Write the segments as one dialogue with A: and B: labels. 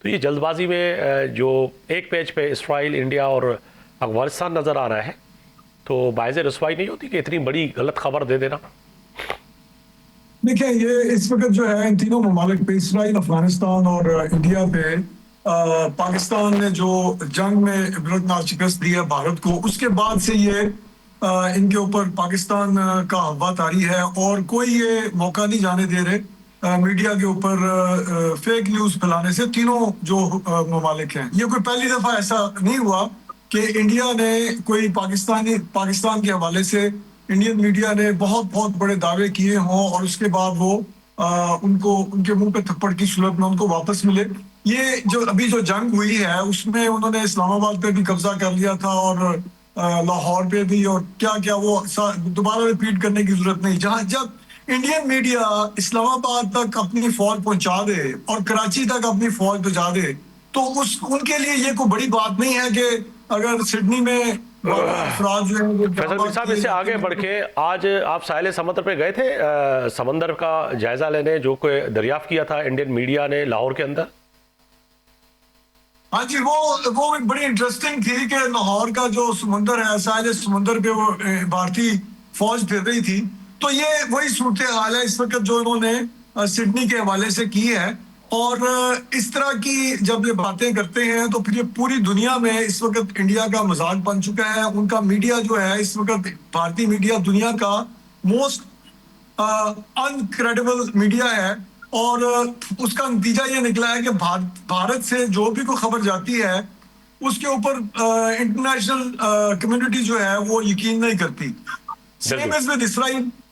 A: تو یہ جلد بازی میں جو ایک پیج پہ اسرائیل، انڈیا اور افغانستان نظر آ رہا ہے، تو باعث رسوائی نہیں ہوتی کہ اتنی بڑی غلط خبر دے دینا؟
B: دیکھیں، یہ اس وقت جو ہے ان تینوں ممالک پہ، اسرائیل، افغانستان اور انڈیا پہ، پاکستان نے جو جنگ میں عبرتناک شکست دی ہے بھارت کو، اس کے بعد سے یہ ان کے اوپر پاکستان کا ہوا طاری ہے، اور کوئی یہ موقع نہیں جانے دے رہے میڈیا کے اوپر فیک نیوز پھیلانے سے۔ تینوں جو ممالک ہیں، یہ کوئی پہلی دفعہ ایسا نہیں ہوا کہ انڈیا نے کوئی پاکستان کے حوالے سے انڈین میڈیا نے بہت بہت بڑے دعوے کیے ہوں اور اس کے بعد وہ ان کے منہ پہ تھپڑ کی صورت میں ان کو واپس ملے۔ یہ جو ابھی جو جنگ ہوئی ہے اس میں انہوں نے اسلام آباد پہ بھی قبضہ کر لیا تھا، اور لاہور پہ بھی، اور کیا کیا وہ دوبارہ ریپیٹ کرنے کی ضرورت نہیں۔ جب انڈین میڈیا اسلام آباد تک اپنی فوج پہنچا دے اور کراچی تک اپنی فوج پہنچا دے، تو ان کے لیے یہ کوئی بڑی بات نہیں ہے کہ اگر سڈنی میں افراد جو ہیں
A: فیصل میر صاحب، اس سے آگے بڑھ کے آج آپ ساحل سمندر پہ گئے تھے سمندر کا جائزہ لینے جو کوئی دریافت کیا تھا انڈین میڈیا نے لاہور کے اندر؟
B: ہاں جی، وہ بڑی انٹرسٹنگ تھی کہ لاہور کا جو سمندر ہے، ساحل سمندر پہ وہ بھارتی فوج پھر رہی تھی۔ تو یہ وہی صورتحال ہے اس وقت جو انہوں نے سڈنی کے حوالے سے کی ہے، اور اس طرح کی جب یہ باتیں کرتے ہیں تو پھر یہ پوری دنیا میں اس وقت انڈیا کا مذاق بن چکا ہے۔ ان کا میڈیا جو ہے اس وقت، بھارتی میڈیا دنیا کا موسٹ انکریڈیبل میڈیا ہے، اور اس کا نتیجہ یہ نکلا ہے کہ بھارت سے جو بھی کوئی خبر جاتی ہے اس کے اوپر انٹرنیشنل کمیونٹی جو ہے وہ یقین نہیں کرتی۔ سیم ایز ود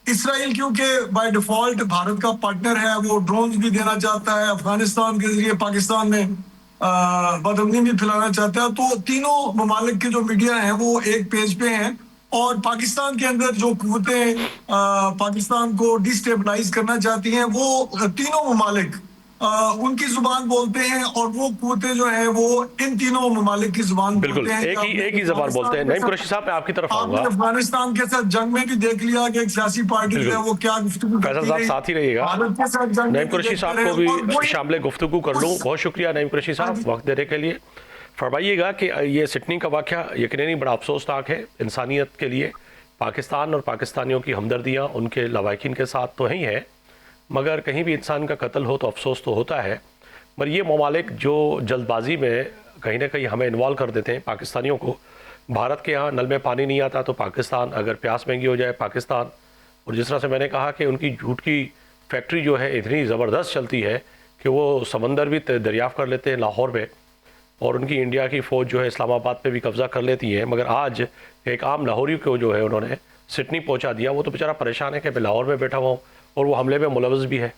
B: اسرائیل کیونکہ بائی ڈیفالٹ بھارت کا پارٹنر ہے، وہ ڈرونز بھی دینا چاہتا ہے افغانستان کے ذریعے، پاکستان میں بدامنی بھی پھیلانا چاہتا ہے، تو تینوں ممالک کے جو میڈیا ہیں وہ ایک پیج پہ ہیں، اور پاکستان کے اندر جو قوتیں پاکستان کو ڈی سٹیبلائز کرنا چاہتی ہیں، وہ تینوں ممالک ان کی زبان بولتے ہیں، اور وہ قوتیں جو ہیں وہ ان تینوں ممالک کی زبان بولتے ہیں۔
A: ایک ہی زبان بولتے ہیں۔ نعیم قریشی صاحب، میں آپ کی طرف آؤں گا۔
B: افغانستان کے ساتھ جنگ میں بھی دیکھ لیا کہ ایک سیاسی پارٹی جو ہے وہ کیا گفتگو کرتی رہی۔
A: فیصل صاحب ساتھ ہی رہیے گا، نعیم قریشی صاحب کو بھی شامل گفتگو کر لوں۔ بہت شکریہ نعیم قریشی صاحب وقت دینے کے لیے۔ فرمائیے گا کہ یہ سڈنی کا واقعہ یقیناً بڑا افسوسناک ہے انسانیت کے لیے۔ پاکستان اور پاکستانیوں کی ہمدردیاں ان کے لواحقین کے ساتھ تو ہی ہیں، مگر کہیں بھی انسان کا قتل ہو تو افسوس تو ہوتا ہے۔ مگر یہ ممالک جو جلد بازی میں کہیں نہ کہیں ہمیں انوالو کر دیتے ہیں پاکستانیوں کو۔ بھارت کے ہاں نل میں پانی نہیں آتا تو پاکستان، اگر پیاس مہنگی ہو جائے پاکستان، اور جس طرح سے میں نے کہا کہ ان کی جھوٹ کی فیکٹری جو ہے اتنی زبردست چلتی ہے کہ وہ سمندر بھی دریافت کر لیتے ہیں لاہور میں، اور ان کی انڈیا کی فوج جو ہے اسلام آباد پہ بھی قبضہ کر لیتی ہے، مگر آج ایک عام لاہوری کو جو ہے انہوں نے سڈنی پہنچا دیا۔ وہ تو بیچارہ پریشان ہے کہ میں لاہور میں بیٹھا ہوا ہوں اور وہ حملے میں ملوث بھی ہے۔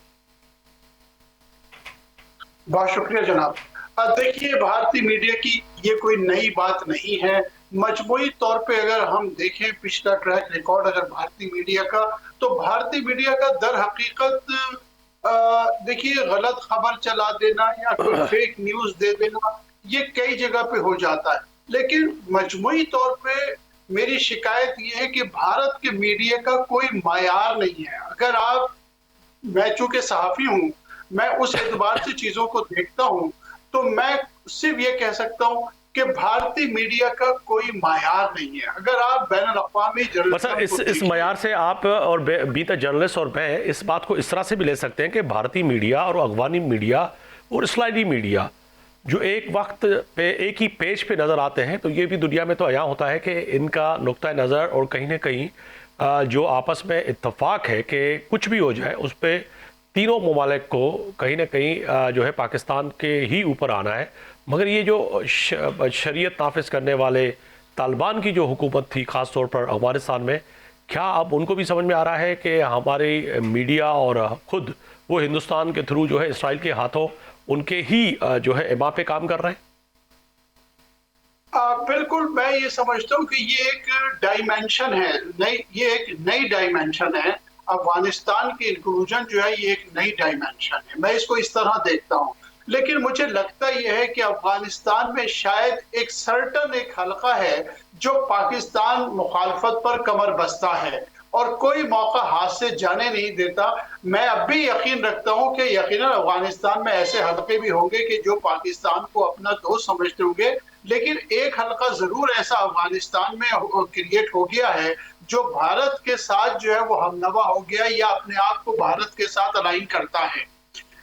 C: بہت شکریہ جناب۔ دیکھیے، بھارتی میڈیا کی یہ کوئی نئی بات نہیں ہے۔ مجموعی طور پہ اگر ہم دیکھیں پچھلا ٹریک ریکارڈ اگر بھارتی میڈیا کا، تو بھارتی میڈیا کا در حقیقت دیکھیے غلط خبر چلا دینا یا کوئی فیک نیوز دے دینا یہ کئی جگہ پہ ہو جاتا ہے، لیکن مجموعی طور پہ میری شکایت یہ ہے کہ بھارت کے میڈیا کا کوئی معیار نہیں ہے۔ اگر آپ، میں چونکہ صحافی ہوں، میں اس اعتبار سے چیزوں کو دیکھتا ہوں، تو میں صرف یہ کہہ سکتا ہوں کہ بھارتی میڈیا کا کوئی معیار نہیں ہے۔ اگر آپ بین الاقوامی
A: اس معیار سے آپ اور بیتا جرنلسٹ اور میں اس بات کو اس طرح سے بھی لے سکتے ہیں کہ بھارتی میڈیا اور افغانی میڈیا اور اسرائیلی میڈیا جو ایک وقت پہ ایک ہی پیج پہ نظر آتے ہیں، تو یہ بھی دنیا میں تو عیاں ہوتا ہے کہ ان کا نقطہ نظر اور کہیں نہ کہیں جو آپس میں اتفاق ہے کہ کچھ بھی ہو جائے اس پہ تینوں ممالک کو کہیں نہ کہیں جو ہے پاکستان کے ہی اوپر آنا ہے۔ مگر یہ جو شریعت نافذ کرنے والے طالبان کی جو حکومت تھی خاص طور پر افغانستان میں، کیا اب ان کو بھی سمجھ میں آ رہا ہے کہ ہماری میڈیا اور خود وہ ہندوستان کے تھرو جو ہے اسرائیل کے ہاتھوں ان کے ہی جو ہے ایما پہ کام کر رہے ہیں؟
C: بالکل، میں یہ سمجھتا ہوں کہ یہ ایک ڈائمینشن ہے، یہ ایک نئی ڈائمینشن ہے۔ افغانستان کی انکلوژن جو ہے یہ ایک نئی ڈائمینشن ہے، میں اس کو اس طرح دیکھتا ہوں۔ لیکن مجھے لگتا یہ ہے کہ افغانستان میں شاید ایک حلقہ ہے جو پاکستان مخالفت پر کمر بستہ ہے، اور کوئی موقع ہاتھ سے جانے نہیں دیتا۔ میں اب بھی یقین رکھتا ہوں کہ یقیناً افغانستان میں ایسے حلقے بھی ہوں گے کہ جو پاکستان کو اپنا دوست سمجھتے ہوں گے، لیکن ایک حلقہ ضرور ایسا افغانستان میں کریٹ ہو گیا ہے جو بھارت کے ساتھ جو ہے وہ ہم نوا ہو گیا یا اپنے آپ کو بھارت کے ساتھ الائن کرتا ہے۔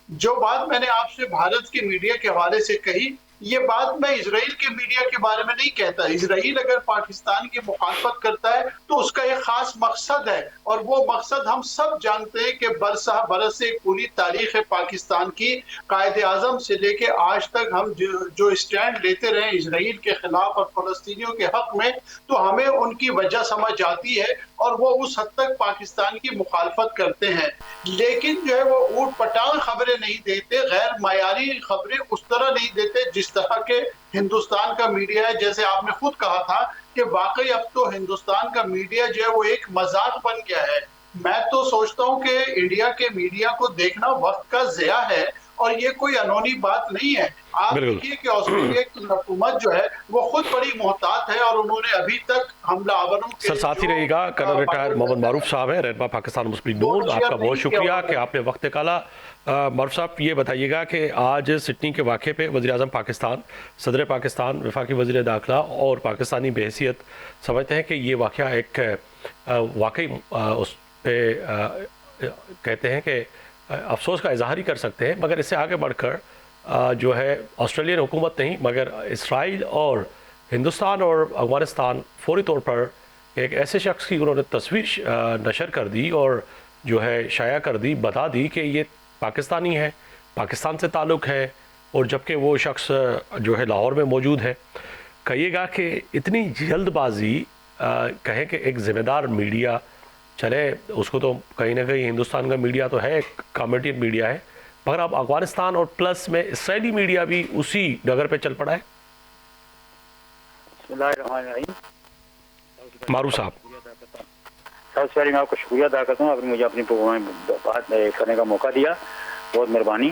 C: جو بات میں نے آپ سے بھارت کی میڈیا کے حوالے سے کہی، یہ بات میں اسرائیل کے میڈیا کے بارے میں نہیں کہتا۔ اسرائیل اگر پاکستان کی مخالفت کرتا ہے تو اس کا ایک خاص مقصد ہے، اور وہ مقصد ہم سب جانتے ہیں کہ برس سے پوری تاریخ پاکستان کی قائد اعظم سے لے کے آج تک ہم جو اسٹینڈ لیتے رہے اسرائیل کے خلاف اور فلسطینیوں کے حق میں، تو ہمیں ان کی وجہ سمجھ آتی ہے اور وہ اس حد تک پاکستان کی مخالفت کرتے ہیں، لیکن جو ہے وہ اوٹ پٹانگ خبریں نہیں دیتے، غیر معیاری خبریں اس طرح نہیں دیتے جس طرح کے ہندوستان کا میڈیا ہے۔ جیسے آپ نے خود کہا تھا کہ واقعی اب تو ہندوستان کا میڈیا جو ہے وہ ایک مذاق بن گیا ہے۔ میں تو سوچتا ہوں کہ انڈیا کے میڈیا کو دیکھنا وقت کا ضیاع ہے، اور یہ کوئی انہونی بات نہیں ہے۔ آپ دیکھیے کہ آسٹریلیا کی حکومت جو ہے وہ خود بڑی محتاط ہے، اور انہوں نے ابھی تک حملہ آوروں کے
A: سر ساتھ ہی رہے گا کرنل ریٹائر محمد معروف صاحب ہیں، رہنما پاکستان مسلم نون۔ آپ کا بہت شکریہ کہ آپ نے وقت نکالا۔ معروف صاحب یہ بتائیے گا کہ آج سڈنی کے واقعے پہ وزیر اعظم پاکستان، صدر پاکستان، وفاقی وزیر داخلہ اور پاکستانی بحیثیت سمجھتے ہیں کہ یہ واقعہ ایک واقعی اس پہ کہتے ہیں کہ افسوس کا اظہار ہی کر سکتے ہیں، مگر اس سے آگے بڑھ کر جو ہے آسٹریلین حکومت نہیں مگر اسرائیل اور ہندوستان اور افغانستان فوری طور پر ایک ایسے شخص کی انہوں نے تصویر نشر کر دی اور جو ہے شائع کر دی، بتا دی کہ یہ پاکستانی ہے، پاکستان سے تعلق ہے، اور جبکہ وہ شخص جو ہے لاہور میں موجود ہے۔ کہیے گا کہ اتنی جلد بازی کہیں کہ ایک ذمہ دار میڈیا چلے، اس کو تو کہیں نہ کہیں ہندوستان کا میڈیا تو ہے، ایک کمیڈین میڈیا ہے، مگر اب افغانستان اور پلس میں اسرائیلی میڈیا بھی اسی ڈگر پہ چل پڑا ہے۔
D: بسم اللہ الرحمن الرحیم۔
A: معروف صاحب،
D: سب سے پہلے میں آپ کو شکریہ ادا کرتا ہوں، آپ نے مجھے اپنی پروگرام میں بات کرنے کا موقع دیا، بہت مہربانی۔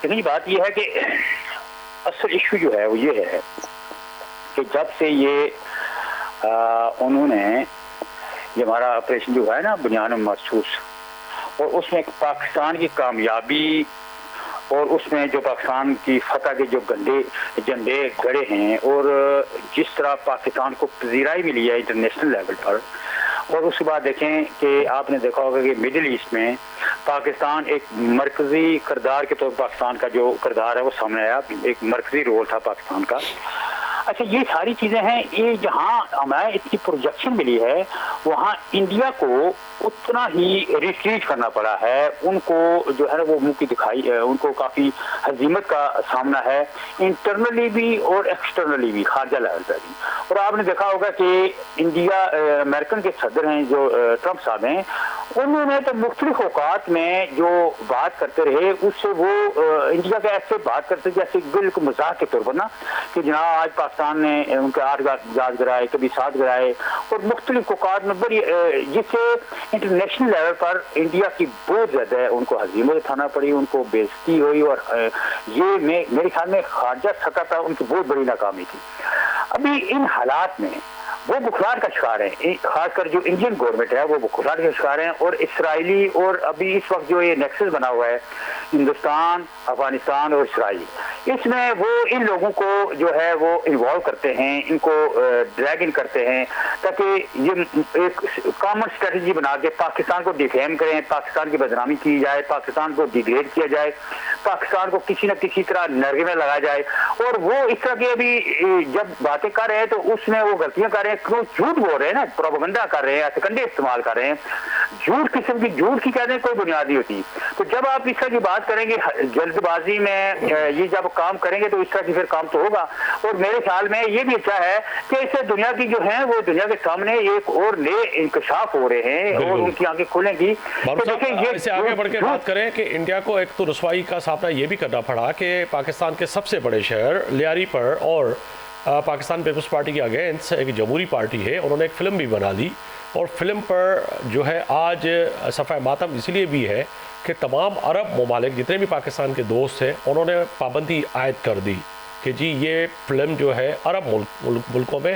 D: لیکن بات یہ ہے کہ اصل ایشو جو ہے وہ یہ ہے کہ جب سے یہ انہوں نے یہ ہمارا آپریشن جو ہے نا بنیان محسوس، اور اس میں پاکستان کی کامیابی اور اس میں جو پاکستان کی فتح کے جو گندے جھنڈے گڑے ہیں، اور جس طرح پاکستان کو پذیرائی ملی ہے انٹرنیشنل لیول پر، اور اس کے بعد دیکھیں کہ آپ نے دیکھا ہوگا کہ مڈل ایسٹ میں پاکستان ایک مرکزی کردار کے طور پر پاکستان کا جو کردار ہے وہ سامنے آیا، ایک مرکزی رول تھا پاکستان کا۔ اچھا، یہ ساری چیزیں ہیں، یہ جہاں ہمیں اتنی پروجیکشن ملی ہے وہاں انڈیا کو اتنا ہی ریٹریٹ کرنا پڑا ہے، ان کو جو ہے نا وہ منہ کی دکھائی، ان کو کافی ہزیمت کا سامنا ہے، انٹرنلی بھی اور ایکسٹرنلی بھی، خارجہ لیول پر بھی۔ اور آپ نے دیکھا ہوگا کہ انڈیا امریکن کے صدر ہیں جو ٹرمپ صاحب ہیں، انہوں نے تو مختلف اوقات میں جو بات کرتے رہے اس سے وہ انڈیا کے ایسے بات کرتے جیسے بالکل مذاق کے طور پر نا، کہ جناب آج پاکستان نے ان کے 8 جہاز گرائے، کبھی 7 گرائے، اور مختلف اوقات میں بڑی جس سے انٹرنیشنل لیول پر انڈیا کی بہت زیادہ ان کو ہزیمت اٹھانا پڑی، ان کو بے عزتی ہوئی، اور یہ میرے خیال میں خارجہ سطح پر ان کی بہت بڑی ناکامی تھی۔ ابھی ان حالات میں وہ بخار کا شکار ہیں، خاص کر جو انڈین گورنمنٹ ہے وہ بخار کے شکار ہیں، اور اسرائیلی، اور ابھی اس وقت جو یہ نیکسس بنا ہوا ہے ہندوستان، افغانستان اور اسرائیل، اس میں وہ ان لوگوں کو جو ہے وہ انوالو کرتے ہیں، ان کو ڈریگ ان کرتے ہیں تاکہ یہ ایک کامن اسٹریٹجی بنا کے پاکستان کو ڈیفیم کریں، پاکستان کی بدنامی کی جائے، پاکستان کو ڈیگریڈ کیا جائے، پاکستان کو کسی نہ کسی طرح نرغے میں لگایا جائے۔ اور وہ اس طرح کی ابھی جب باتیں کر رہے ہیں تو اس میں وہ غلطیاں کر رہے ہیں، جھوٹ بول رہے ہیں نا، پروپیگنڈا کر رہے ہیں، سکنڈے استعمال کر رہے ہیں، جھوٹ قسم کی، جھوٹ کی کہتے ہیں کوئی بنیاد نہیں ہوتی۔ تو جب آپ اس طرح کی بات کریں گے جلد بازی میں یہ جب کام کریں گے تو اس طرح کی پھر کام تو ہوگا۔ اور میرے خیال میں یہ بھی اچھا ہے کہ اس سے دنیا کی جو ہیں وہ دنیا کے سامنے ایک اور نئے انکشاف ہو رہے ہیں اور ان کی آنکھیں کھلیں گی۔
A: اس سے آگے بڑھ کے بات کریں کہ انڈیا کو ایک تو رسوائی کا سامنا یہ بھی کرنا پڑا کہ پاکستان کے سب سے بڑے شہر لیاری پر اور پاکستان پیپلز پارٹی کے اگینسٹ ایک جمہوری پارٹی ہے، انہوں نے ایک فلم بھی بنا لی، اور فلم پر جو ہے آج صفحہ ماتم اس لیے بھی ہے کہ تمام عرب ممالک جتنے بھی پاکستان کے دوست ہیں انہوں نے پابندی عائد کر دی کہ جی یہ فلم جو ہے عرب ملکوں میں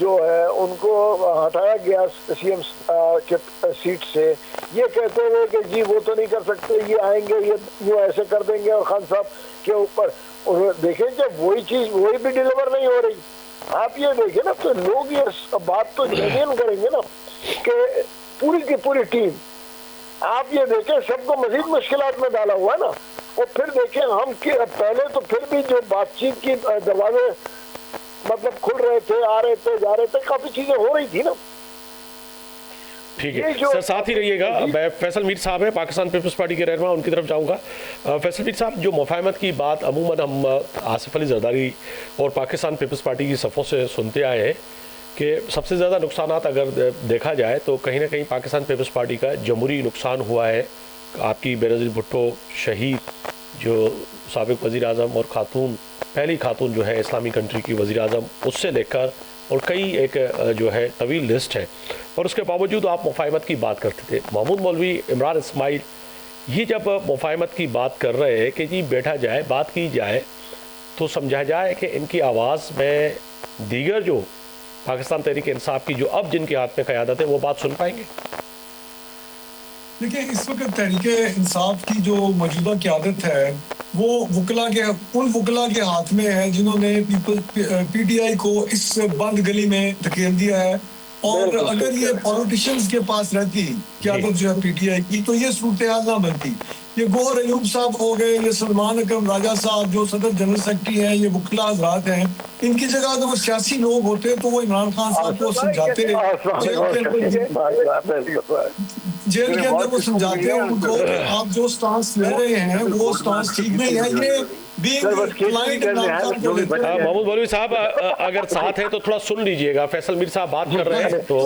E: جو ہے ان کو ہٹایا گیا سی ایم کے سیٹ سے، یہ کہتے ہوئے کہ جی وہ تو نہیں کر سکتے، یہ آئیں گے، یہ یوں ایسے کر دیں گے، اور خان صاحب کے اوپر دیکھیں جب وہی چیز وہی بھی ڈیلیور نہیں ہو رہی، آپ یہ دیکھیں نا، تو لوگ یہ بات تو جینین کریں گے نا کہ پوری کی پوری ٹیم، آپ یہ دیکھیں سب کو مزید مشکلات میں ڈالا ہوا ہے نا، اور پھر دیکھیں ہم پہلے تو پھر بھی جو بات چیت کی دروازے مطلب کھل رہے تھے، آ رہے تھے، جا رہے تھے، کافی چیزیں ہو رہی تھی نا.
A: ٹھیک ہے سر، ساتھ ہی رہیے گا. میں فیصل میر صاحب ہیں پاکستان پیپلز پارٹی کے رہنما، ان کی طرف جاؤں گا. فیصل میر صاحب، جو مفاہمت کی بات عموماً ہم آصف علی زرداری اور پاکستان پیپلز پارٹی کی صفوں سے سنتے آئے ہیں کہ سب سے زیادہ نقصانات اگر دیکھا جائے تو کہیں نہ کہیں پاکستان پیپلز پارٹی کا جمہوری نقصان ہوا ہے. آپ کی بینظیر بھٹو شہید جو سابق وزیر اعظم اور خاتون، پہلی خاتون جو ہے اسلامی کنٹری کی وزیر اعظم، اس سے لے کر اور کئی ایک جو ہے طویل لسٹ ہے، اور اس کے باوجود آپ مفاہمت کی بات کرتے تھے. محمود مولوی، عمران اسماعیل، یہ جب مفاہمت کی بات کر رہے ہیں کہ جی بیٹھا جائے، بات کی جائے، تو سمجھا جائے کہ ان کی آواز میں دیگر جو پاکستان تحریک انصاف کی جو اب جن کے ہاتھ میں قیادت ہے وہ بات سن پائیں گے؟
B: دیکھیں اس وقت تحریک انصاف کی جو موجودہ قیادت ہے وہ ان وکلا کے ہاتھ میں ہے جنہوں نے پی ٹی آئی کو اس بند گلی میں دھکیل دیا ہے. اور اگر یہ پولیٹیشنز کے پاس رہتی قیادت جو ہے پی ٹی آئی کی تو یہ صورتحال نہ بنتی. یہ گوہر ایوب صاحب ہو گئے، یہ سلمان اکرم راجہ صاحب جو صدر جنرل سیکرٹری ہیں، یہ وکلا حضرات ہیں، ان کی جگہ اگر وہ سیاسی لوگ ہوتے تو وہ عمران خان صاحب کو سمجھاتے، جیل کے اندر وہ سمجھاتے ہیں ان کو آپ جو سٹانس لے رہے ہیں وہ سٹانس ٹھیک نہیں ہے. یہ
A: محمود مولوی صاحب اگر ساتھ ہیں تو تھوڑا سن لیجئے گا، فیصل میر صاحب بات کر رہے ہیں تو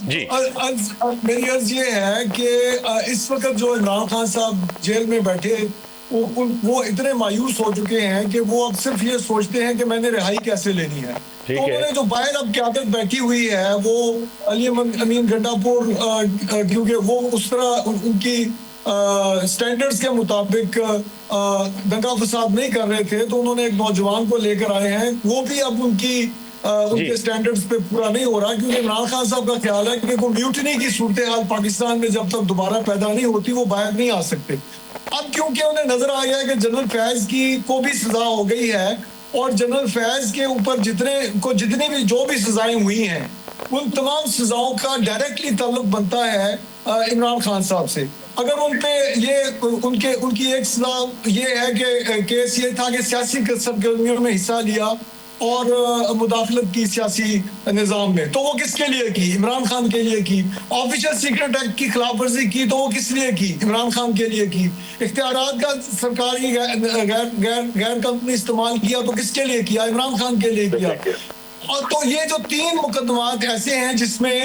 A: جی.
B: میری عرض یہ ہے کہ اس وقت جو عمران خان صاحب جیل میں بیٹھے وہ اتنے مایوس ہو چکے ہیں کہ وہ اب صرف یہ سوچتے ہیں کہ میں نے رہائی کیسے لینی ہے. تو انہوں نے جو باہر اب قیادت بیٹھی ہوئی ہے وہ علی امین گنڈا پور، کیونکہ وہ اس طرح ان کی سٹینڈرز کے مطابق دنگا فساد نہیں کر رہے تھے، تو انہوں نے ایک نوجوان کو لے کر آئے ہیں، وہ بھی اب ان کے سٹینڈرز پہ پورا نہیں ہو رہا، کیونکہ عمران خان صاحب کا خیال ہے کہ کوئی میوٹنی کی صورتحال پاکستان میں جب تک دوبارہ پیدا نہیں ہوتی وہ باہر نہیں آ سکتے. اب کیونکہ انہیں نظر آ گیا ہے کہ جنرل فیض کو بھی سزا ہو گئی ہے، اور جنرل فیض کے اوپر جتنی بھی جو بھی سزائیں ہوئی ہیں ان تمام سزاؤں کا ڈائریکٹلی تعلق بنتا ہے عمران خان صاحب سے. اگر ان پہ ان کی ایک سزا یہ ہے کہ کیس یہ تھا کہ سیاسی سرگرمیوں میں حصہ لیا اور مداخلت کی سیاسی نظام میں، تو وہ کس کے لیے کی؟ عمران خان کے لیے کی. آفیشل سیکرٹ ایکٹ کی خلاف ورزی کی تو وہ کس لیے کی؟ عمران خان کے لیے کی. اختیارات کا سرکاری غیر قانونی استعمال کیا تو کس کے لیے کیا؟ عمران خان کے لیے کیا. اور تو یہ جو 3 مقدمات ایسے ہیں جس میں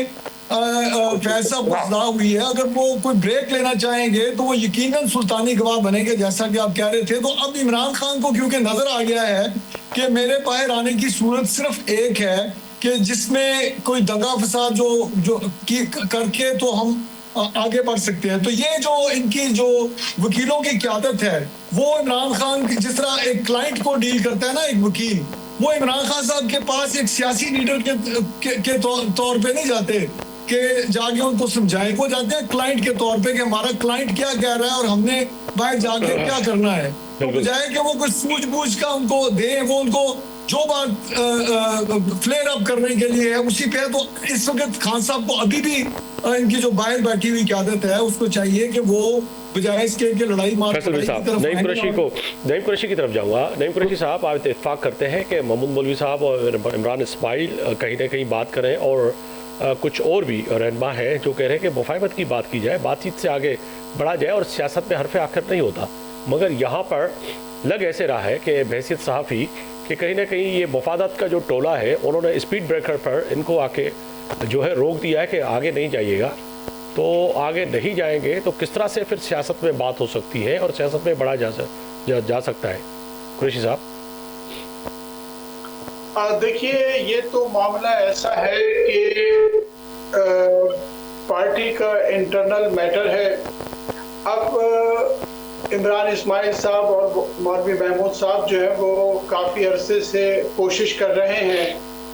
B: فیض صاحب کو سزا ہوئی ہے، اگر وہ کوئی بریک لینا چاہیں گے تو وہ یقیناً سلطانی گواہ بنیں گے جیسا کہ آپ کہہ رہے تھے. تو اب عمران خان کو کیونکہ نظر آ گیا ہے کہ میرے باہر آنے کی صورت صرف ایک ہے کہ جس میں کوئی دنگا فساد جو کر کے تو ہم آگے بڑھ سکتے ہیں. تو یہ جو ان کی جو وکیلوں کی قیادت ہے وہ عمران خان کی، جس طرح ایک کلائنٹ کو ڈیل کرتا ہے نا ایک وکیل، وہ عمران خان صاحب کے پاس ایک سیاسی لیڈر کے طور پہ نہیں جاتے کہ جا کے ان کو سمجھائیں، وہ جاتے ہیں کلائنٹ کے طور پہ کہ ہمارا کلائنٹ کیا کہہ رہا ہے اور ہم نے باہر جا کے کیا کرنا ہے. تو بجائے کہ وہ کوئی سوجھ بوجھ کا ان کو دیں، وہ ان کو جو بات فلیئر اپ کرنے کے لیے ہے اسی پہ. تو اس وقت خان صاحب کو ابھی بھی ان کی جو باہر بیٹھی ہوئی قیادت ہے اس کو چاہیے کہ وہ بجائے اس کے لڑائی مار
A: نعیم قریشی کی طرف جاؤں گا. نعیم قریشی صاحب، آپ اتفاق کرتے ہیں کہ محمود مولوی صاحب اور عمران اسماعیل کہیں نہ کہیں بات کریں، اور کچھ اور بھی رہنما ہیں جو کہہ رہے ہیں کہ مفاہمت کی بات کی جائے، بات چیت سے آگے بڑھا جائے، اور سیاست میں حرف آخر نہیں ہوتا. مگر یہاں پر لگ ایسے رہا ہے کہ بحیثیت صحافی کہ کہیں نہ کہیں یہ مفادات کا جو ٹولہ ہے انہوں نے اسپیڈ بریکر پر ان کو آ کے جو ہے روک دیا ہے کہ آگے نہیں جائیے گا. تو آگے نہیں جائیں گے تو کس طرح سے پھر سیاست میں بات ہو سکتی ہے اور سیاست میں بڑھا جا سکتا ہے؟ قریشی صاحب
C: دیکھیے، یہ تو معاملہ ایسا ہے کہ پارٹی کا انٹرنل میٹر ہے. اب عمران اسماعیل صاحب اور مولوی محمود صاحب جو ہے وہ کافی عرصے سے کوشش کر رہے ہیں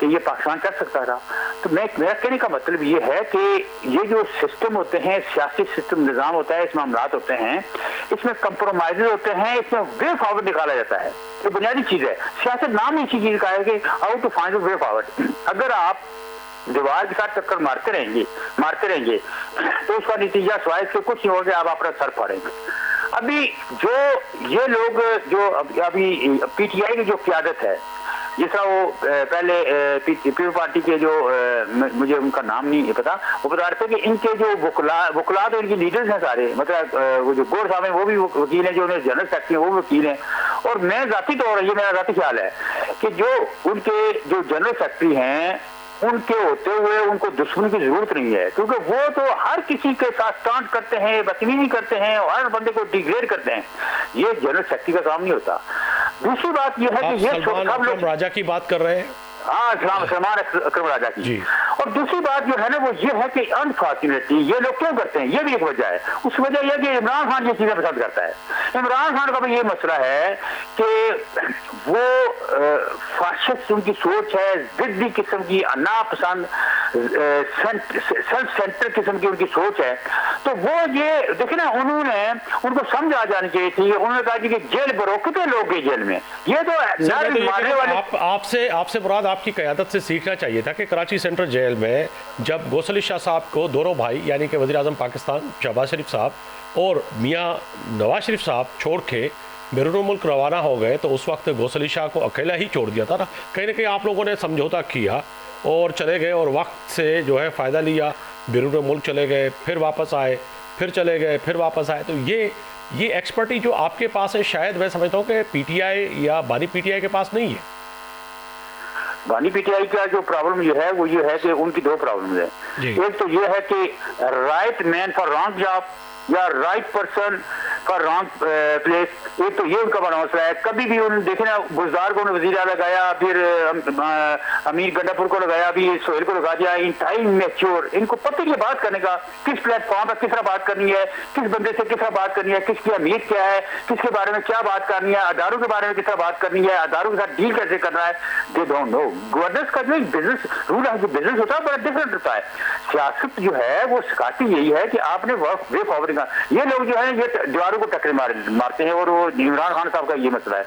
D: کہ یہ پاکستان کر سکتا تھا. تو میرا کہنے کا مطلب یہ ہے کہ یہ جو سسٹم ہوتے ہیں، سیاسی سسٹم نظام ہوتا ہے، اس میں معاملات ہوتے ہیں، اس میں کمپرومائز ہوتے ہیں، اس میں وے فارورڈ نکالا جاتا ہے. یہ بنیادی چیز ہے. سیاست نام ہی اسی چیز کا ہے کہ how to find a way forward. اگر آپ دیوار کے ساتھ چکر مارتے رہیں گے تو اس کا نتیجہ سوائے سے کچھ نہیں ہوگا، آپ اپنا سر پھاڑیں گے. ابھی جو یہ لوگ جو ابھی پی ٹی آئی کی جو قیادت ہے، جس طرح وہ پہلے پیپل پارٹی کے جو مجھے ان کا نام نہیں پتا، وہ بتا رہے تھے کہ ان کے جو وکلا تو ان کی لیڈرز ہیں سارے، مطلب وہ جو گور صاحب ہیں وہ بھی وکیل ہیں، جو انہیں جنرل سیکرٹری ہیں وہ بھی وکیل ہیں. اور میں ذاتی طور پر، یہ میرا ذاتی خیال ہے کہ جو ان کے جو جنرل سیکرٹری ہیں، ان کے ہوتے ہوئے ان کو دشمنی کی ضرورت نہیں ہے، کیونکہ وہ تو ہر کسی کے ساتھ ٹانٹ کرتے ہیں، بدتمیزی کرتے ہیں اور ہر بندے کو ڈیگریڈ کرتے ہیں. یہ جنرل سیکرٹری کا کام نہیں ہوتا. دوسری بات یہ ہے کہ یہ
A: سلمان اکرم راجہ کی بات کر رہے ہیں.
D: ہاں، سلمان اکرم راجہ کی. اور دوسری بات جو ہے نا وہ یہ ہے کہ انفارچونیٹلی یہ لوگ کیوں کرتے ہیں، یہ بھی ایک وجہ ہے. اس وجہ یہ کہ عمران خان یہ چیزیں پسند کرتا ہے. عمران خان کا بھی یہ مسئلہ ہے کہ وہ فاشسٹ ان کی سوچ ہے، ضدی قسم کی، ناپسند سیلف سینٹر قسم کی ان کی سوچ ہے. تو وہ یہ دیکھیں نا، انہوں نے ان کو سمجھ آ جانی چاہیے تھی. انہوں نے کہا کہ جیل برو کتنے لوگ گئے جیل میں، یہ تو مارنے والے.
A: آپ سے مراد آپ کی قیادت سے سیکھنا چاہیے تھا کہ کراچی سینٹرل جیل میں جب گوسل علی شاہ صاحب کو دونوں بھائی یعنی کہ وزیر اعظم پاکستان شہباز شریف صاحب اور میاں نواز شریف صاحب چھوڑ کے بیرون ملک روانہ ہو گئے تو اس وقت گوسل علی شاہ کو اکیلا ہی چھوڑ دیا تھا نا. کہیں نہ کہیں آپ لوگوں نے سمجھوتا کیا اور چلے گئے اور وقت سے جو ہے فائدہ لیا، بیرون ملک چلے گئے، پھر واپس آئے، پھر چلے گئے، پھر واپس آئے. تو یہ ایکسپرٹی جو آپ کے پاس ہے شاید میں سمجھتا ہوں کہ پی ٹی آئی یا بانی پی ٹی آئی کے پاس نہیں ہے.
D: بانی پی ٹی آئی کا جو پرابلم یہ ہے وہ یہ ہے کہ ان کی دو پرابلمز ہیں. ایک تو یہ ہے کہ right man for wrong job یا right person for wrong place. ایک تو یہ ان کا بڑا مسئلہ ہے. کبھی بھی انہوں نے دیکھے نا، گلزار کو وزیر اعلیٰ لگایا، پھر امیر گنڈا پور کو لگایا، ابھی سہیل کو لگا دیا. انتہائی میچور، ان کو پتہ ہی بات کرنے کا کس پلیٹ فارم پر کس طرح بات کرنی ہے، کس بندے سے کس طرح بات کرنی ہے، کس کی اہمیت کیا ہے، کس کے بارے میں کیا بات کرنی ہے، اداروں کے بارے میں کس طرح بات کرنی ہے، اداروں کے ساتھ ڈیل کیسے کرنا ہے. They don't know. گورننس کا جو بزنس رول ہے، جو بزنس ہوتا ہے بڑا ڈفرنٹ ہوتا ہے. سیاست جو ہے وہ سکھاتی یہی ہے کہ آپ نے وے فارورڈ کا. یہ لوگ جو ہے یہ دیواروں کو ٹکرے مارتے ہیں اور وہ عمران خان صاحب کا یہ مسئلہ ہے.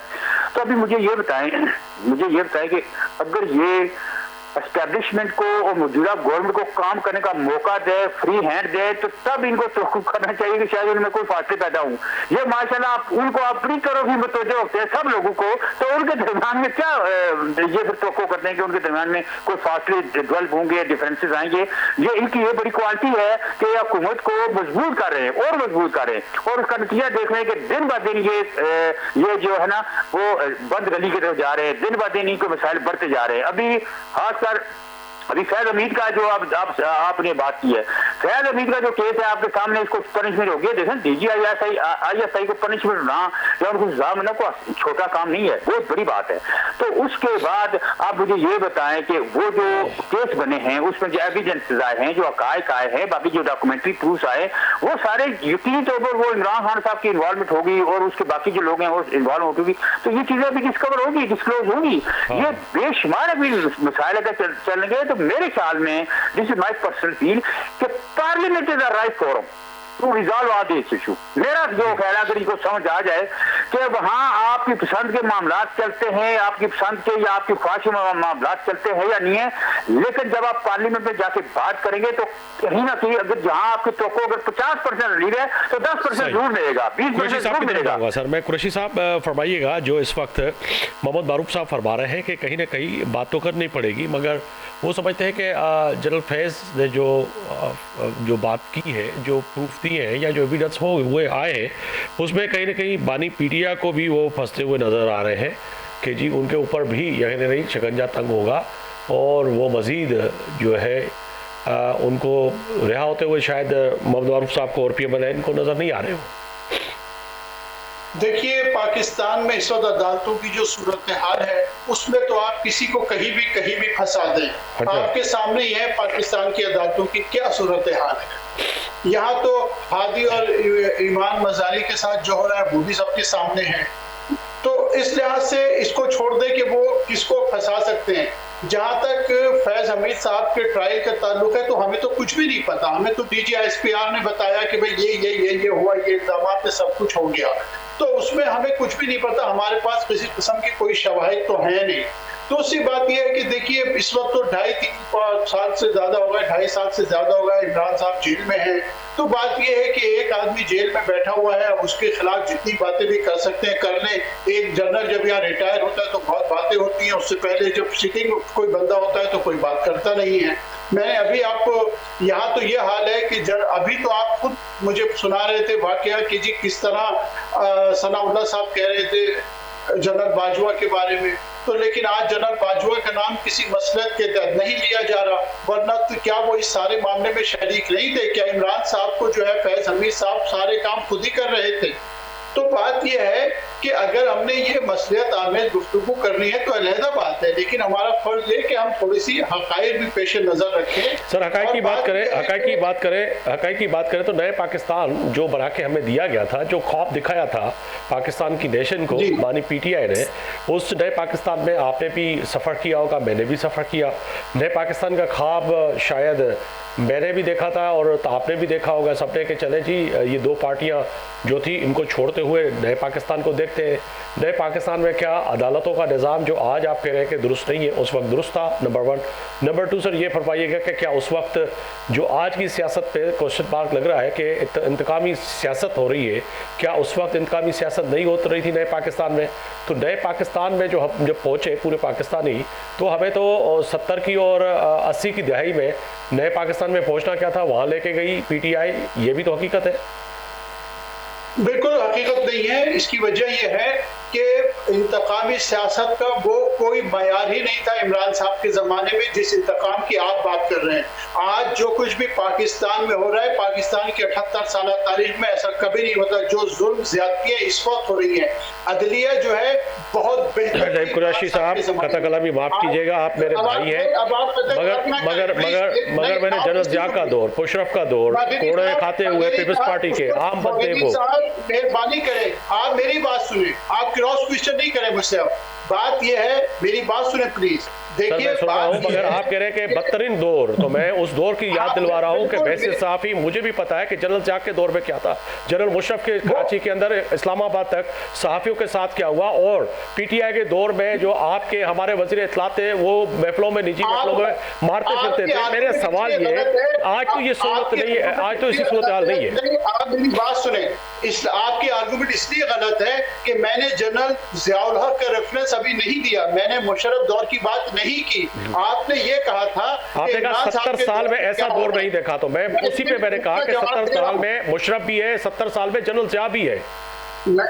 D: تو ابھی مجھے یہ بتائیں کہ اگر یہ اسٹیبلشمنٹ کو اور موجودہ گورنمنٹ کو کام کرنے کا موقع دے، فری ہینڈ دے، تو تب ان کو توقع کرنا چاہیے کہ شاید ان میں کوئی فاصلے پیدا ہوں. یہ ماشاءاللہ ان کو آپ پری کرو بھی متوجہ ہوتے ہیں سب لوگوں کو، تو ان کے درمیان میں کیا یہ پھر توقع کرتے ہیں کہ ان کے درمیان میں کوئی فاصلے ڈیولپ ہوں گے، ڈفرینسز آئیں گے. یہ ان کی یہ بڑی کوالٹی ہے کہ حکومت کو مضبوط کر رہے ہیں اور مضبوط کر رہے ہیں، اور اس کا نتیجہ دیکھ رہے ہیں کہ دن ب دن یہ جو ہے نا وہ بند گلی کی طرف جا رہے ہیں. دن ب دن ان کے مسائل بڑھتے جا رہے ہیں. ابھی فیض حمید کا جو آپ نے بات کی ہے، فیض حمید کا جو کیس ہے آپ کے سامنے، اس کو پنشمنٹ ہو گیا. دیکھیں D G I S I کو پنشمنٹ نہ یا ان کو سزا ملنا کوئی چھوٹا کام نہیں ہے، بہت بڑی بات ہے. تو اس کے بعد آپ مجھے یہ بتائیں کہ وہ جو کیس بنے ہیں اس میں جو ایویڈنسز آئے ہیں، جو حقائق آئے ہیں، باقی جو ڈاکومنٹری پروفس آئے، وہ سارے یقینی طور پر وہ عمران خان صاحب کی انوالومنٹ ہوگی اور اس کے باقی جو لوگ ہیں وہ انوالو ہوگی. تو یہ چیزیں بھی ڈسکور ہوگی، ڈسکلوز ہوگی. یہ بے شمار ابھی مسائل اگر چلیں گے تو میرے خیال میں دس از مائی پرسنل فیل کہ parliament is a right forum to resolve all this issue. میرا جو خیال ہے اگر ان کو سمجھ آ جائے کہ وہاں آپ کی پسند کے معاملات چلتے ہیں، آپ کی پسند کے یا آپ کی خواہش معاملات چلتے ہیں یا نہیں ہیں، لیکن جب آپ پارلیمنٹ میں جا کے بات کریں گے تو کہیں نہ کہیں اگر جہاں آپ کی توقع اگر 50% ریلیو ہے تو 10% ضرور ملے گا، 20% ضرور ملے گا.
A: سر میں قریشی صاحب فرمائیے گا، جو اس وقت محمد معروف صاحب فرما رہے ہیں کہ کہیں نہ کہیں بات تو کرنی پڑے گی، مگر وہ سمجھتے ہیں کہ جنرل فیض نے جو بات کی ہے، جو پروف دیے ہیں یا جو ایویڈنس ہوئے آئے ہیں، اس میں کہیں نہ کہیں بانی پی ٹی آئی کو بھی وہ پھنستے ہوئے نظر آ رہے ہیں کہ جی ان کے اوپر بھی یعنی نہیں شکنجہ تنگ ہوگا اور وہ مزید جو ہے ان کو رہا ہوتے ہوئے شاید محمد معروف صاحب کو اور پی ایم ایل این کو نظر نہیں آ رہے ہو.
C: دیکھیے پاکستان میں اس وقت عدالتوں کی جو صورتحال ہے اس میں تو آپ کسی کو کہیں بھی پھنسا دیں. آپ کے سامنے ہی ہے پاکستان کی عدالتوں کی کیا صورتحال ہے. یہاں تو ہادی اور ایمان مزاری کے ساتھ جو ہو رہا ہے وہ بھی سب کے سامنے ہے. تو اس لحاظ سے اس کو چھوڑ دیں کہ وہ کس کو پھنسا سکتے ہیں. جہاں تک فیض حمید صاحب کے ٹرائل کا تعلق ہے تو ہمیں تو کچھ بھی نہیں پتا. ہمیں تو D G S P R نے بتایا کہ بھئی یہ ہوا, یہ الزامات میں سب کچھ ہو گیا, تو اس میں ہمیں کچھ بھی نہیں پتا. ہمارے پاس کسی قسم کی کوئی شواہد تو ہیں نہیں. دوسری بات یہ ہے کہ دیکھیے اس وقت تو 2.5-3 سال سے زیادہ ہو گئے, 2.5 سال سے زیادہ ہو گئے عمران صاحب جیل میں ہیں. تو بات یہ ہے کہ ایک آدمی جیل میں بیٹھا ہوا ہے, اس کے خلاف جتنی باتیں بھی کر سکتے ہیں کر لیں. ایک جنرل جب یہاں ریٹائر ہوتا ہے تو بہت باتیں ہوتی ہیں, اس سے پہلے جب سٹنگ کوئی بندہ ہوتا ہے تو کوئی بات کرتا نہیں ہے. میں نے ابھی آپ کو یہاں تو یہ حال ہے کہ ابھی تو آپ خود مجھے سنا رہے تھے واقعہ کہ جی کس طرح ثناء اللہ صاحب کہہ رہے تھے جنرل باجوہ کے بارے میں, تو لیکن آج جنرل باجوہ کا نام کسی مصلحت کے تحت نہیں لیا جا رہا, ورنہ کیا وہ اس سارے معاملے میں شریک نہیں تھے؟ کیا عمران صاحب کو جو ہے فیض حمید صاحب سارے کام خود ہی کر رہے تھے؟ تو بات یہ ہے کہ اگر ہم نے یہ مصلحت آمیز گفتگو کرنی ہے تو علیحدہ بات ہے, لیکن ہمارا فرض یہ کہ ہم تھوڑی سی حقائق بھی پیش نظر رکھیں.
A: سر حقائق کی بات کریں تو نئے پاکستان جو بنا کے ہمیں دیا گیا تھا, جو خواب دکھایا تھا پاکستان کی نیشن کو بانی پی ٹی آئی نے, اس نئے پاکستان میں آپ نے بھی سفر کیا ہوگا, میں نے بھی سفر کیا. نئے پاکستان کا خواب شاید میں نے بھی دیکھا تھا اور آپ نے بھی دیکھا ہوگا سب نے کہ چلیں جی یہ دو پارٹیاں جو تھی ان کو چھوڑتے ہوئے نئے پاکستان کو دیکھتے ہیں. نئے پاکستان میں کیا عدالتوں کا نظام جو آج آپ کہہ رہے ہیں کہ درست نہیں ہے, اس وقت درست تھا, نمبر 1. نمبر 2 سر یہ فرمائیے گا کہ کیا اس وقت جو آج کی سیاست پہ کوشچن مارک لگ رہا ہے کہ انتقامی سیاست ہو رہی ہے, کیا اس وقت انتقامی سیاست نہیں ہو رہی تھی نئے پاکستان میں؟ تو نئے پاکستان میں جو ہم جب پہنچے پورے پاکستانی, تو ہمیں تو 70 کی اور 80 کی دہائی میں نئے پاکستان میں پہنچنا کیا تھا, وہاں لے کے گئی پی ٹی آئی, یہ بھی تو حقیقت ہے.
C: بالکل حقیقت نہیں ہے. اس کی وجہ یہ ہے کہ انتقامی سیاست کا وہ کوئی معیار ہی نہیں تھا عمران صاحب کے زمانے میں جس انتقام کی آپ بات کر رہے ہیں. آج جو کچھ بھی پاکستان میں ہو رہا ہے, پاکستان کی 78 سالہ تاریخ میں ایسا کبھی نہیں ہوتا. جو ظلم زیادتیاں اس وقت ہو رہی ہیں, عدلیہ جو ہے بہت بہتر.
A: نائب قریشی صاحب قطع کلامی معاف کیجیے گا, آپ میرے بھائی ہیں, مگر میں نے جنرل ضیاء کا دور, مشرف کا دور, کوڑے کھاتے ہوئے پیپلز پارٹی کے عام بندے کو.
C: مہربانی کریں آپ میری بات سنیں, آپ کراس کوشچن نہیں کریں مجھ سے. اب بات یہ ہے, میری بات سنیں پلیز. دیکھیے
A: مگر آپ کہہ رہے ہیں کہ بدترین دور, تو میں اس دور کی یاد دلوا رہا ہوں کہ ویسے صحافی مجھے بھی پتا ہے کہ جنرل ضیاء کے دور میں کیا تھا, جنرل مشرف کے کراچی کے اندر اسلام آباد تک صحافیوں کے ساتھ کیا ہوا, اور پی ٹی آئی کے دور میں جو آپ کے ہمارے وزیر اطلاعات تھے وہ محفلوں میں, نجی محفلوں میں مارتے پھرتے تھے. میرا سوال یہ, آج تو یہ صورت نہیں ہے, آج تو اسی صورتحال نہیں ہے.
C: آپ میری بات سنیں, آپ کی آرگومنٹ اس لیے غلط ہے کہ میں نے جنرل ضیاء الحق کا ریفرنس ابھی نہیں دیا, میں نے مشرف دور کی بات نہیں کی. آپ نے یہ کہا تھا,
A: آپ نے کہا 70 سال میں ایسا دور نہیں دیکھا, تو میں اسی پہ میں نے کہا کہ 70 سال میں مشرف بھی ہے, 70 سال میں جنرل ضیاء بھی ہے.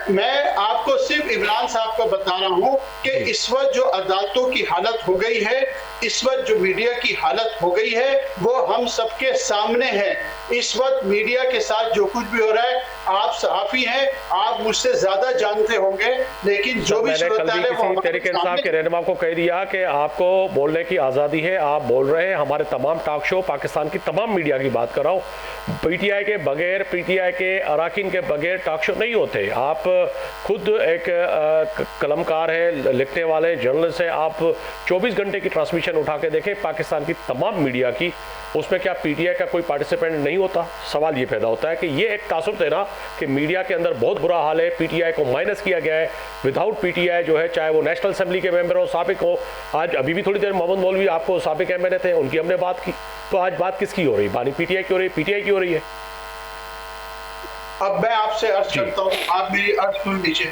C: میں آپ کو صرف عمران صاحب کا بتا رہا ہوں کہ اس وقت جو عدالتوں کی حالت ہو گئی ہے, اس وقت جو میڈیا کی حالت ہو گئی ہے, وہ ہم سب کے سامنے ہے. اس وقت میڈیا کے ساتھ جو کچھ بھی ہو رہا ہے, آپ صحافی ہیں, آپ مجھ سے زیادہ جانتے ہوں گے, لیکن جو بھی صورتحال ہے وہ
A: تحریک انصاف کے رہنما کو کہہ دیا کہ آپ کو بولنے کی آزادی ہے, آپ بول رہے ہیں. ہمارے تمام ٹاک شو, پاکستان کی تمام میڈیا کی بات کر رہا ہوں, پی ٹی آئی کے بغیر, پی ٹی آئی کے اراکین کے بغیر ٹاک شو نہیں ہوتے. آپ خود ایک قلمکار ہیں, لکھنے والے جرنلسٹ ہیں, آپ 24 گھنٹے کی ٹرانسمیشن اٹھا کے دیکھیں پاکستان کی تمام میڈیا کی, اس میں کیا پی ٹی آئی کا کوئی پارٹیسپینٹ نہیں ہوتا؟ سوال یہ پیدا ہوتا ہے کہ یہ ایک تاثر دینا کہ میڈیا کے اندر بہت برا حال ہے, پی ٹی آئی کو مائنس کیا گیا ہے. وداؤٹ پی ٹی آئی جو ہے, چاہے وہ نیشنل اسمبلی کے ممبر ہو, سابق ہو, آج ابھی بھی تھوڑی دیر محمد مولوی آپ کو سابق ایم ایل اے تھے, ان کی ہم نے بات کی, تو آج بات کس کی ہو رہی؟ بانی پی ٹی آئی کی ہو رہی ہے, پی ٹی آئی کی ہو رہی ہے.
C: اب میں آپ سے عرض کرتا ہوں, آپ میری عرض سن لیجیے.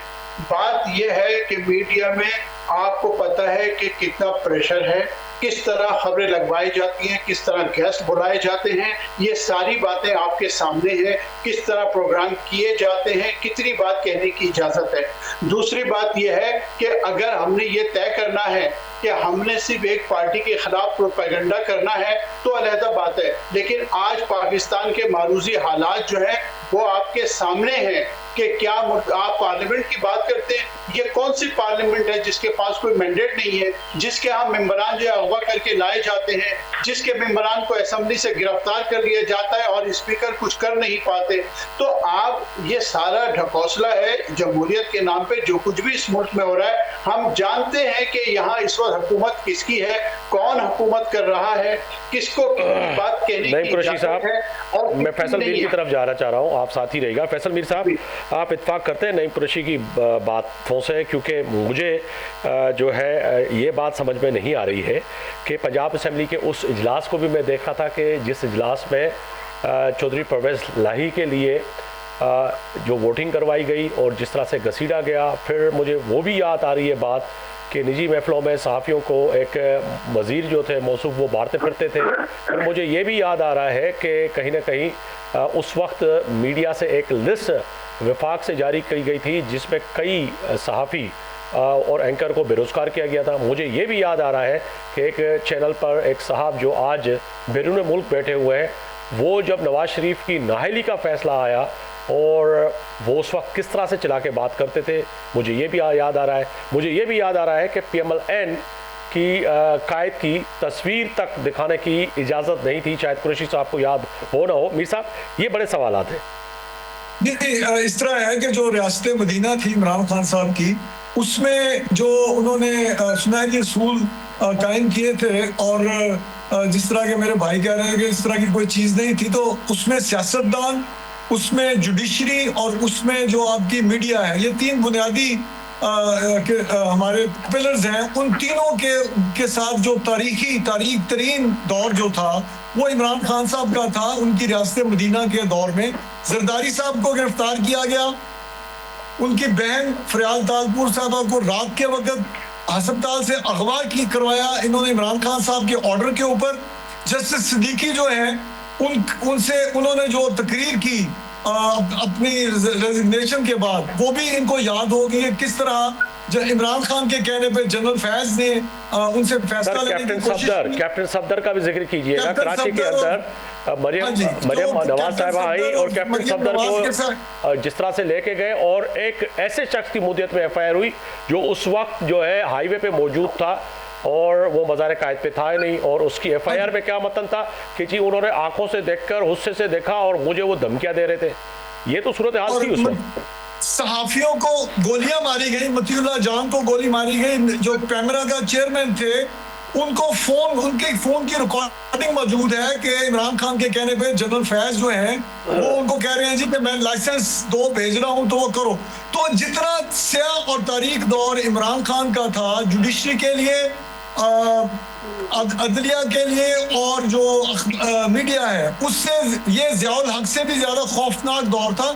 C: بات یہ ہے کہ میڈیا میں آپ کو پتہ ہے کہ کتنا پریشر ہے, کس طرح خبریں لگوائی جاتی ہیں, کس طرح گیسٹ بلائے جاتے ہیں, یہ ساری باتیں آپ کے سامنے ہیں. کس طرح پروگرام کیے جاتے ہیں, کتنی بات کہنے کی اجازت ہے. دوسری بات یہ ہے کہ اگر ہم نے یہ طے کرنا ہے کہ ہم نے صرف ایک پارٹی کے خلاف پروپیگنڈا کرنا ہے تو علیحدہ بات ہے, لیکن آج پاکستان کے معروضی حالات جو ہیں وہ آپ کے سامنے ہیں کہ کیا آپ پارلیمنٹ کی بات کرتے ہیں، یہ کون سی پارلیمنٹ ہے جس کے پاس کوئی مینڈیٹ نہیں ہے، جس کے ہاں ممبران جو ہے اغوا کر کے لائے جاتے ہیں، جس کے ممبران کو اسمبلی سے گرفتار کر لیا جاتا ہے اور اسپیکر کچھ کر نہیں پاتے. تو آپ یہ سارا ڈھکوسلا ہے جمہوریت کے نام پہ جو کچھ بھی اس ملک میں ہو رہا ہے. ہم جانتے ہیں کہ یہاں اس وقت حکومت کس کی ہے، کون حکومت کر رہا ہے، کس کو بات کہنے کی اجازت ہے. اور
A: میں فیصل میر کی طرف جانا چاہ رہا ہوں، آپ ساتھ ہی رہے گا. فیصل میر صاحب، آپ اتفاق کرتے ہیں نعیم قریشی کی باتوں سے؟ کیونکہ مجھے جو ہے یہ بات سمجھ میں نہیں آ رہی ہے کہ پنجاب اسمبلی کے اس اجلاس کو بھی میں دیکھا تھا کہ جس اجلاس میں چودھری پرویز لاہی کے لیے جو ووٹنگ کروائی گئی اور جس طرح سے گھسیٹا گیا. پھر مجھے وہ بھی یاد آ رہی ہے بات کہ نجی محفلوں میں صحافیوں کو ایک وزیر جو تھے موصوف وہ مارتے پھرتے تھے. پھر مجھے یہ بھی یاد آ رہا ہے کہ کہیں نہ کہیں اس وقت میڈیا سے ایک لسٹ وفاق سے جاری کی گئی تھی جس میں کئی صحافی اور اینکر کو بے روزگار کیا گیا تھا. مجھے یہ بھی یاد آ رہا ہے کہ ایک چینل پر ایک صاحب جو آج بیرون ملک بیٹھے ہوئے ہیں، وہ جب نواز شریف کی نااہلی کا فیصلہ آیا اور وہ اس وقت کس طرح سے چلا کے بات کرتے تھے، مجھے یہ بھی یاد آ رہا ہے. مجھے یہ بھی یاد آ رہا ہے کہ پی ایم ایل این کی قائد کی تصویر تک دکھانے کی اجازت نہیں تھی. شاید قریشی صاحب کو یاد ہو نہ ہو. میر صاحب، یہ بڑے سوالات ہیں.
B: اس طرح ہے کہ جو ریاست مدینہ تھی عمران خان صاحب کی، اس میں جو انہوں نے سنہری اصول قائم کیے تھے، اور جس طرح کے میرے بھائی کہہ رہے ہیں کہ اس طرح کی کوئی چیز نہیں تھی، تو اس میں سیاستدان، اس میں جوڈیشری اور اس میں جو آپ کی میڈیا ہے، یہ تین بنیادی ہمارے پلرز ہیں. ان تینوں کے ساتھ جو تاریخ ترین دور جو تھا وہ عمران خان صاحب کا تھا. ان کی ریاست مدینہ کے دور میں زرداری صاحب کو گرفتار کیا گیا، ان کی بہن فریال تالپور صاحبہ کو رات کے وقت ہسپتال سے اغوا کروایا انہوں نے عمران خان صاحب کے آرڈر کے اوپر. جسٹس صدیقی جو ہیں ان سے انہوں نے جو تقریر کی اپنی ریزگنیشن کے بعد، وہ بھی ان کو یاد ہوگی کس طرح عمران خان کے کہنے پہ جنرل فیض نے ان سے فیصلہ لینے کی کوشش کی.
A: کیپٹن صفدر کا بھی ذکر کیجئے گا. کراچی کے اندر مریم نواز صاحبہ آئی اور کیپٹن صفدر کو جس طرح سے لے کے گئے، اور ایک ایسے شخص کی مدت میں ایف آئی آر ہوئی جو اس وقت جو ہے ہائی وے پہ موجود تھا اور وہ مزار قائد پہ تھا ہی نہیں. اور اس کی ایف آئی آر میں کیا متن تھا کہ جی انہوں نے آنکھوں سے دیکھ کر غصے سے دیکھا اور مجھے وہ دھمکیاں دے رہے تھے. یہ تو صورتحال تھی اس وقت.
B: صحافیوں کو گولیاں ماری گئی، مطیع اللہ جان کو گولی ماری گئی، جو پیمرا کا چیئرمین تھے ان کو ان کے فون کی ریکارڈنگ موجود ہے کہ عمران خان کے کہنے پہ جنرل فیض جو ہیں وہ ان کو کہہ رہے ہیں جی کہ میں لائسنس بھیج رہا ہوں تو وہ کرو. تو جتنا سیاہ اور تاریخ دور عمران خان کا تھا جوڈیشری کے لیے، عدلیہ کے لیے اور جو میڈیا ہے، اس سے یہ ضیاء الحق سے بھی زیادہ خوفناک دور تھا.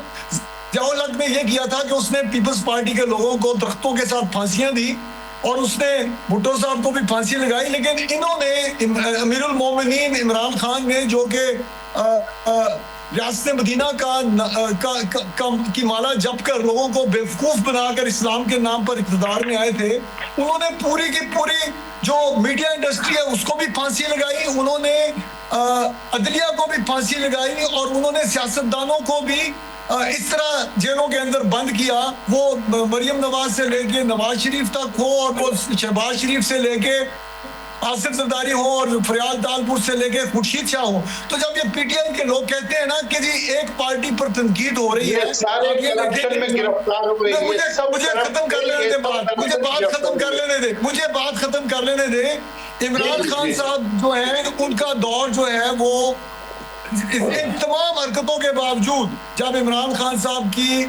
B: ضیاء الحق نے یہ کیا تھا کہ اس نے پیپلز پارٹی کے لوگوں کو درختوں کے ساتھ پھانسیاں دی اور اس نے بھٹو صاحب کو بھی پھانسی لگائی. لیکن انہوں نے امیر المومنین عمران خان نے، جو کہ ریاست مدینہ کی مالا جپ کر لوگوں کو بیوقوف بنا کر اسلام کے نام پر اقتدار میں آئے تھے، انہوں نے پوری کی پوری جو میڈیا انڈسٹری ہے اس کو بھی پھانسی لگائی، انہوں نے عدلیہ کو بھی پھانسی لگائی، اور انہوں نے سیاستدانوں کو بھی اس طرح جیلوں کے اندر بند کیا. وہ مریم نواز سے لے کے نواز شریف تک ہو، اور وہ شہباز شریف سے لے کے آصف زرداری ہو، اور فریال تالپور سے لے کے خورشید شاہ ہو. تو جب یہ پی ٹی آئی کے لوگ کہتے ہیں نا کہ جی ایک پارٹی پر تنقید ہو رہی ہے، مجھے ختم کر لینے دے بات، مجھے بات ختم کر لینے دے. عمران خان صاحب جو ہیں ان کا دور جو ہے وہ ان تمام حرکتوں کے باوجود، جب عمران خان صاحب کی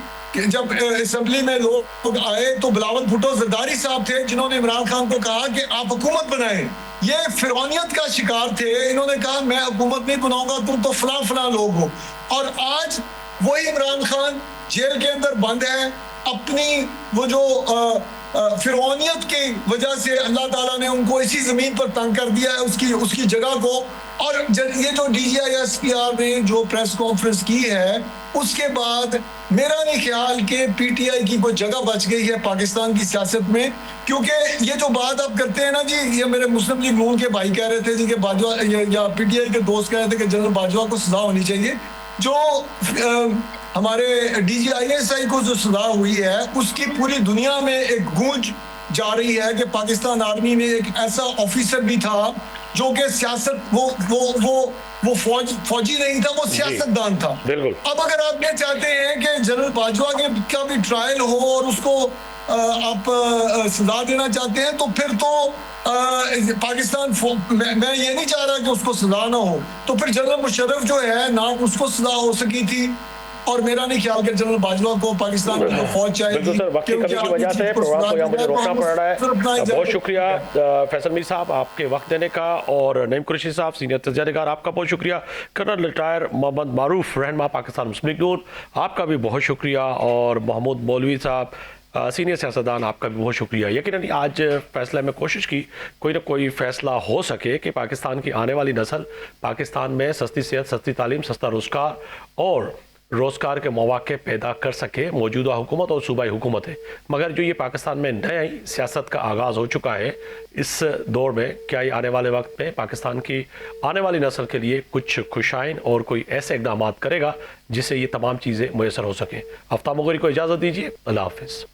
B: جب اسمبلی میں لوگ آئے تو بلاول بھٹو زرداری صاحب تھے جنہوں نے عمران خان کو کہا کہ آپ حکومت بنائیں. یہ فرعونیت کا شکار تھے. انہوں نے کہا میں حکومت نہیں بناؤں گا، تم تو فلاں لوگ ہو. اور آج وہی عمران خان جیل کے اندر بند ہے. اپنی وہ جو فرعونیت کی وجہ سے اللہ تعالیٰ نے ان کو اسی زمین پر تنگ کر دیا ہے، اس کی جگہ کو. اور یہ جو D G I S P R نے جو پریس کانفرنس کی ہے، اس کے بعد میرا نہیں خیال کہ پی ٹی آئی کی کوئی جگہ بچ گئی ہے پاکستان کی سیاست میں. کیونکہ یہ جو بات آپ کرتے ہیں نا جی، یہ میرے مسلم لیگ نون کے بھائی کہہ رہے تھے جی کہ باجوہ، یا پی ٹی آئی کے دوست کہہ رہے تھے کہ جنرل باجوہ کو سزا ہونی چاہیے. جو ہمارے DGISI کو جو سزا ہوئی ہے اس کی پوری دنیا میں ایک گونج جا رہی ہے کہ پاکستان آرمی میں ایک ایسا آفیسر بھی تھا جو کہ سیاست وہ فوجی نہیں تھا، وہ سیاست دان تھا.
A: بالکل.
B: اب اگر آپ یہ چاہتے ہیں کہ جنرل باجوہ کا بھی ٹرائل ہو اور اس کو آپ سزا دینا چاہتے ہیں تو پھر تو پاکستان میں یہ نہیں چاہ رہا کہ اس کو سزا نہ ہو، تو پھر جنرل مشرف جو ہے نہ اس کو سزا ہو سکی تھی، اور میرا نہیں خیال کہ جنرل باجوہ کو پاکستان کی فوج چاہیے
A: بالکل سر، وقت کی کمی کی وجہ سے پروگرام کو یہاں مجھے روکنا پڑ رہا ہے. بہت شکریہ فیصل میر صاحب آپ کے وقت دینے کا، اور نعیم قریشی صاحب سینئر تجزیہ نگار آپ کا بہت شکریہ. کرنل ریٹائر محمد معروف رہنما پاکستان مسلم لیگ نون آپ کا بھی بہت شکریہ، اور محمود مولوی صاحب سینئر سیاستدان آپ کا بھی بہت شکریہ. یقیناً آج فیصلہ میں کوشش کی کوئی نہ کوئی فیصلہ ہو سکے کہ پاکستان کی آنے والی نسل پاکستان میں سستی صحت، سستی تعلیم، سستا روزگار اور روزگار کے مواقع پیدا کر سکے موجودہ حکومت اور صوبائی حکومت ہے. مگر جو یہ پاکستان میں نئی سیاست کا آغاز ہو چکا ہے اس دور میں، کیا یہ آنے والے وقت میں پاکستان کی آنے والی نسل کے لیے کچھ خوشائن اور کوئی ایسے اقدامات کرے گا جس سے یہ تمام چیزیں میسر ہو سکیں. آفتاب مغری کو اجازت دیجیے، اللہ حافظ.